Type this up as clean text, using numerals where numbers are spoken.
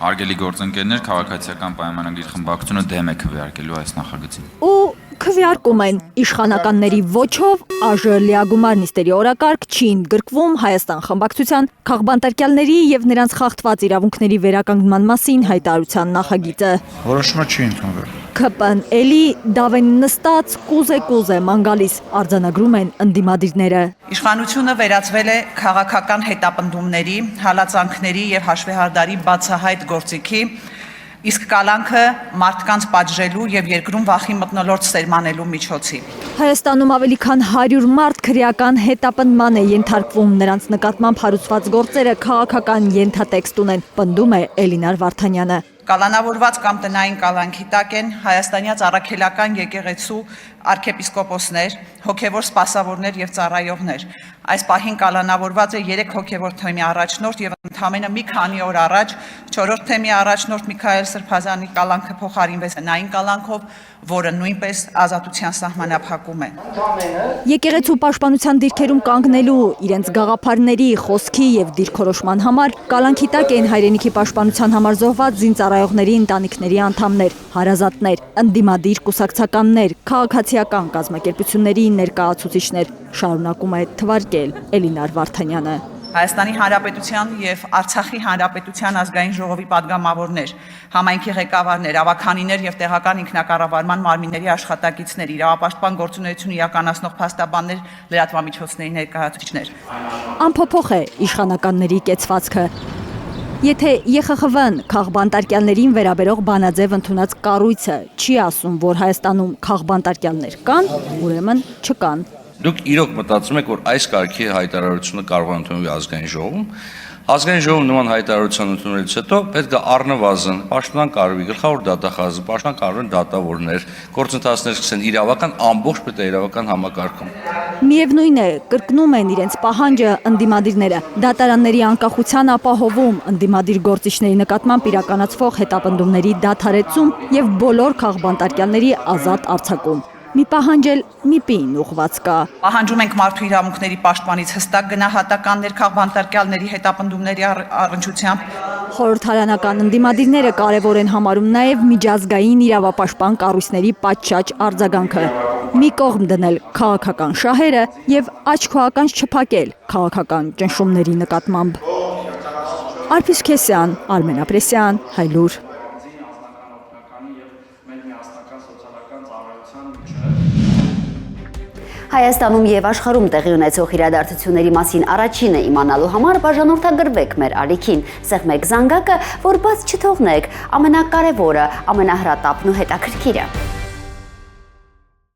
Հարգելի գործընկերներ, քաղաքացիական պայմանագիր խմբակցությունը դեմ է քվեարկելու այս նախագծին։ Ու քվեարկում են իշխանականների ոչով ԱԺ լիագումար նիստերի օրակարգ չի ընդգրկվում Հայաստան խմբակցության քաղբանտարկյալների եւ նրանց խախտված իրավունքների վերականգնման մասին հայտարարության նախագիծը։ Որոշումը չի ընդունվել։ ՔՊ-ն էլի դավեն նստած կուզե ման գալիս արձանագրում են ընդդիմադիրները։ Իշխանությունը վերածվել է քաղաքական հետապնդումների, հալածանքների եւ հաշվեհարդարի բացահայտ գործիքի, իսկ կալանքը մարդկանց պատժելու եւ երկրում վախի մթնոլորտ սերմանելու միջոցի։ Հայաստանում ավելի քան 100 մարդ քրեական հետապնդման է ենթարկվում, նրանց նկատմամբ հարուցված գործերը քաղաքական ենթատեքստ ունեն, պնդում է Էլինար Վարդանյանը։ Կալանավորված կամ տնային կալանքի տակ են հայաստանյաց առաքելական եկեղեցու արքեպիսկոպոսներ, հոգևոր սպասավորներ եւ ծառայողներ։ Այս պահին կալանավորված է 3 հոգևոր թեմի առաջնորդ եւ ընդամենը մի քանի օր առաջ 4-րդ թեմի առաջնորդ Միքայել Սրբազանի կալանքը փոխարինվեց նային կալանքով, որը նույնպես ազատության սահմանափակում է։ Եկեղեցու պաշտպանության դիրքերում կանգնելու իրենց գաղափարների, խոսքի եւ դիրքորոշման համար կալանքի տակ են հայրենիքի պաշտպանության համար զոհված զինծառայողների ընտանիքների անդամներ, հարազատներ, ընդդիմադիր կուսակցականներ, քաղաքացիական կազմակերպությունների ներկայացուցիչներ, շարունակում է թվարկել Էլինար Վարդանյանը։ Հայաստանի Հանրապետության եւ Արցախի Հանրապետության ազգային ժողովի падգամավորներ, համայնքի ղեկավարներ, ավականիներ եւ տեղական ինքնակառավարման մարմինների աշխատակիցներ, իրավապաշտպան գործունեություն իրականացնող փաստաբաններ, լրատվամիջոցների ներկայացուցիչներ։ Անփոփոխ է իշխանականների կեցվածքը։ Եթե ԵԽԽՎ-ն քաղբանտարկյալներին վերաբերող բանաձև ընդունած կառույցը չի ասում, որ Հայաստանում քաղբանտարկյալներ կան, ուրեմն չկան։ Դուք իրոք մտածում եք, որ այս կարգի հայտարարությունը կարող է ընդունվել ազգային ժողովում։ Ազգային ժողովում նման հայտարարության ընդունելուց հետո պետք է առնվազն պաշտպան կարգի գլխավոր դատախազը, պաշտպան կարգի դատավորներ, գործընթացներ սկսեն իրավական ամբողջ պետաիրավական համակարգում։ Միևնույն է, կրկնում են իրենց պահանջը ընդդիմադիրները, դատարանների անկախության ապահովում, ընդդիմադիր գործիչների նկատմամբ իրականացվող հետապնդումների դադարեցում եւ բոլոր քաղբանտարկյալների ազատ արձակում։ Մի պահանջ էլ ՄԻՊ-ին ուղղված կա։ Պահանջում ենք մարդու իրավունքների պաշտպանից հստակ գնահատականներ քաղբանտարկյալների հետապնդումների առնչությամբ։ Խորհրդարանական ընդդիմադիրները կարևոր են համարում նաև միջազգային իրավապաշտպան կառույցների պատշաճ արձագանքը։ Մի կողմ դնել քաղաքական շահերը եւ աչքոականց չփակել քաղաքական ճնշումների նկատմամբ։ Արփիս Քեսյան, Արմեն Ապրեսյան, Հայլուր։ Հայաստանում եւ աշխարհում տեղի ունեցող իրադարձությունների մասին առաջինը իմանալու համար բաժանորդագրվեք մեր ալիքին, սեղմեք զանգակը, որ բաց չթողնեք ամենակարևորը, ամենահրատապն ու հետաքրքիրը։